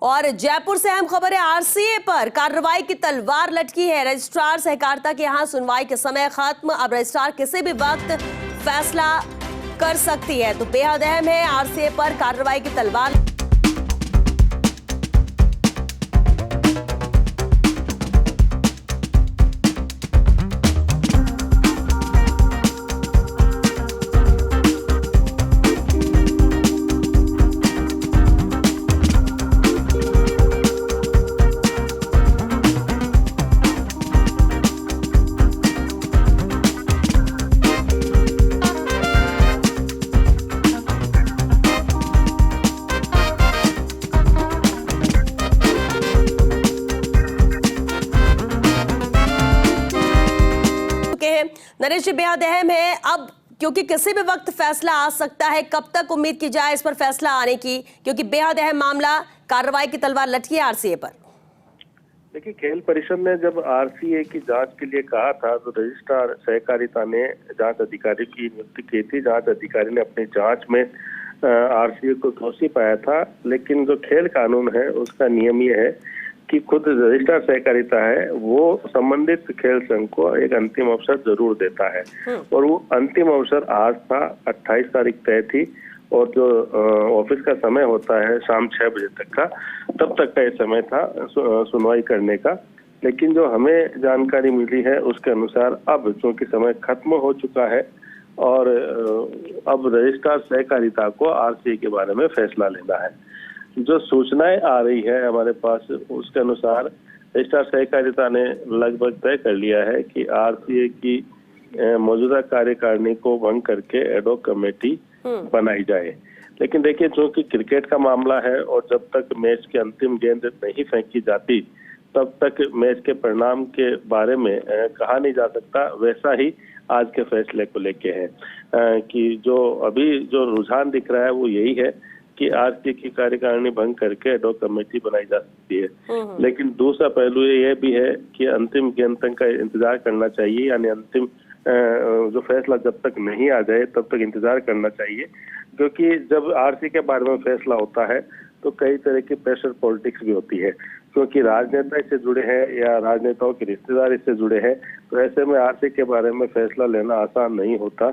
और जयपुर से अहम खबर है, आरसीए पर कार्रवाई की तलवार लटकी है। रजिस्ट्रार सहकारिता के यहां सुनवाई के समय खत्म। अब रजिस्ट्रार किसी भी वक्त फैसला कर सकती है, तो बेहद अहम है आरसीए पर कार्रवाई की तलवार। नरेश जी, बेहद अहम है अब, क्योंकि किसी भी वक्त फैसला आ सकता है। कब तक उम्मीद की जाए इस पर फैसला आने की, क्योंकि बेहद अहम मामला, कार्रवाई की तलवार लटकी है आरसीए पर। देखिए, खेल परिषद ने जब आरसीए की जांच के लिए कहा था तो रजिस्ट्रार सहकारिता ने जांच अधिकारी की नियुक्ति की थी। जांच अधिकारी ने अपनी जांच में आरसीए को दोषी पाया था, लेकिन जो खेल कानून है उसका नियम ये है कि खुद रजिस्ट्रार सहकारिता है वो संबंधित खेल संघ को एक अंतिम अवसर जरूर देता है, और वो अंतिम अवसर आज था। 28 तारीख तय थी, और जो ऑफिस का समय होता है शाम 6 बजे तक का, तब तक का ये समय था सुनवाई करने का। लेकिन जो हमें जानकारी मिली है उसके अनुसार अब चूंकि समय खत्म हो चुका है, और अब रजिस्ट्रार सहकारिता को आरसीए के बारे में फैसला लेना है। जो सूचनाएं आ रही है हमारे पास उसके अनुसार रजिस्ट्रार सहकारिता ने लगभग तय कर लिया है कि आरसीए की मौजूदा कार्यकारिणी को भंग करके एडहॉक कमेटी बनाई जाए। लेकिन देखिए, चूंकि क्रिकेट का मामला है और जब तक मैच की अंतिम गेंद नहीं फेंकी जाती तब तक मैच के परिणाम के बारे में कहा नहीं जा सकता। वैसा ही आज के फैसले को लेके है कि जो अभी जो रुझान दिख रहा है वो यही है कि आरसीए की कार्यकारिणी भंग करके एडहॉक कमेटी बनाई जा सकती है। लेकिन दूसरा पहलू ये भी है कि अंतिम गेंद तक का इंतजार करना चाहिए, यानी अंतिम जो फैसला जब तक नहीं आ जाए तब तक इंतजार करना चाहिए। क्योंकि जब आरसीए के बारे में फैसला होता है तो कई तरह की प्रेशर पॉलिटिक्स भी होती है, क्योंकि राजनेता इससे जुड़े हैं या राजनेताओं के रिश्तेदार इससे जुड़े हैं, तो ऐसे में आरसीए के बारे में फैसला लेना आसान नहीं होता।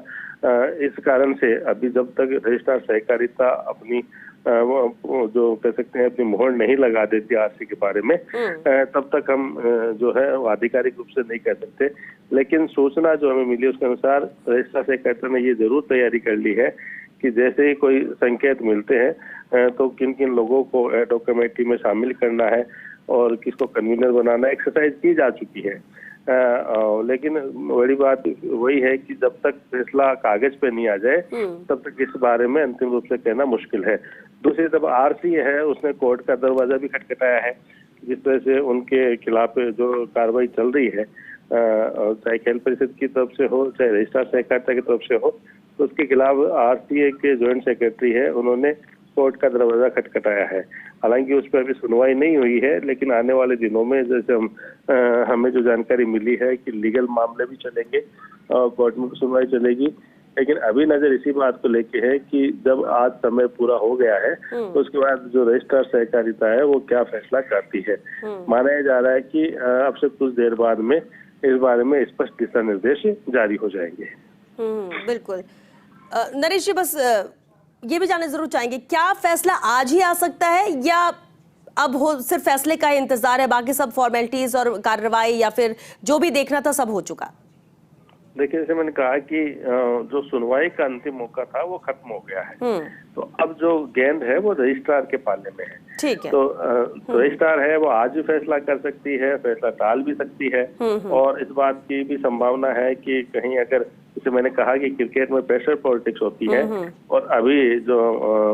इस कारण से अभी जब तक रजिस्ट्रार सहकारिता अपनी जो कह सकते हैं अपनी मोहर नहीं लगा देती आरसीए के बारे में, तब तक हम जो है वो आधिकारिक रूप से नहीं कह सकते। लेकिन सूचना जो हमें मिली उसके अनुसार रजिस्ट्रार सहकारिता ने ये जरूर तैयारी कर ली है कि जैसे ही कोई संकेत मिलते हैं तो किन किन लोगों को एडहॉक कमेटी में शामिल करना है और किसको कन्वीनर बनाना, एक्सरसाइज की जा चुकी है। लेकिन बड़ी बात वही है कि जब तक फैसला कागज पे नहीं आ जाए तब तक इस बारे में अंतिम रूप से कहना मुश्किल है। दूसरी तरफ आरसीए है, उसने कोर्ट का दरवाजा भी खटखटाया है। जिस तरह से उनके खिलाफ जो कार्रवाई चल रही है, चाहे खेल परिषद की तरफ से हो चाहे रजिस्ट्रार सहकारिता की तरफ से हो, तो उसके खिलाफ आरसीए के ज्वाइंट सेक्रेटरी है, उन्होंने कोर्ट का दरवाजा खटखटाया है। हालांकि उस पर अभी सुनवाई नहीं हुई है, लेकिन आने वाले दिनों में जैसे हमें जो जानकारी मिली है कि लीगल मामले भी चलेंगे और कोर्ट में सुनवाई चलेगी। लेकिन अभी नजर इसी बात को लेके है कि जब आज समय पूरा हो गया है तो उसके बाद जो रजिस्ट्रार सहकारिता है वो क्या फैसला करती है। माना जा रहा है कि अब से कुछ देर बाद में इस बारे में स्पष्ट दिशा निर्देश जारी हो जाएंगे। बिल्कुल। नरेश जी, बस ये भी जानना जरूर चाहेंगे, क्या फैसला आज ही आ सकता है या अब हो सिर्फ फैसले का इंतजार है, बाकी सब फॉर्मेलिटीज और कार्रवाई या फिर जो भी देखना था सब हो चुका? देखिए, जैसे मैंने कहा कि जो सुनवाई का अंतिम मौका था वो खत्म हो गया है, तो अब जो गेंद है वो रजिस्ट्रार के पाले में है। ठीक है। तो रजिस्ट्रार है वो आज भी फैसला कर सकती है, फैसला टाल भी सकती है, और इस बात की भी संभावना है कि कहीं अगर, जैसे मैंने कहा कि क्रिकेट में प्रेशर पॉलिटिक्स होती है, और अभी जो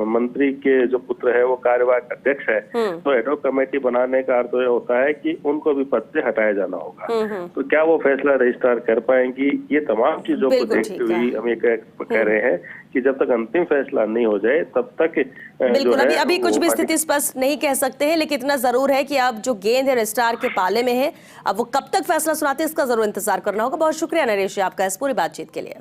मंत्री के जो पुत्र है वो कार्यवाहक अध्यक्ष है, तो एडहॉक कमेटी बनाने का अर्थ ये होता है कि उनको भी पद से हटाया जाना होगा। तो क्या वो फैसला रजिस्ट्रार कर पाएंगी? ये तमाम चीजों को देखते हुए हम ये कह रहे हैं कि जब तक अंतिम फैसला नहीं हो जाए तब तक बिल्कुल अभी कुछ भी स्थिति स्पष्ट नहीं कह सकते हैं, लेकिन इतना जरूर है कि अब जो गेंद है रजिस्ट्रार के पाले में है, अब वो कब तक फैसला सुनाते हैं इसका जरूर इंतजार करना होगा। बहुत शुक्रिया नरेश आपका इस पूरी बातचीत के लिए।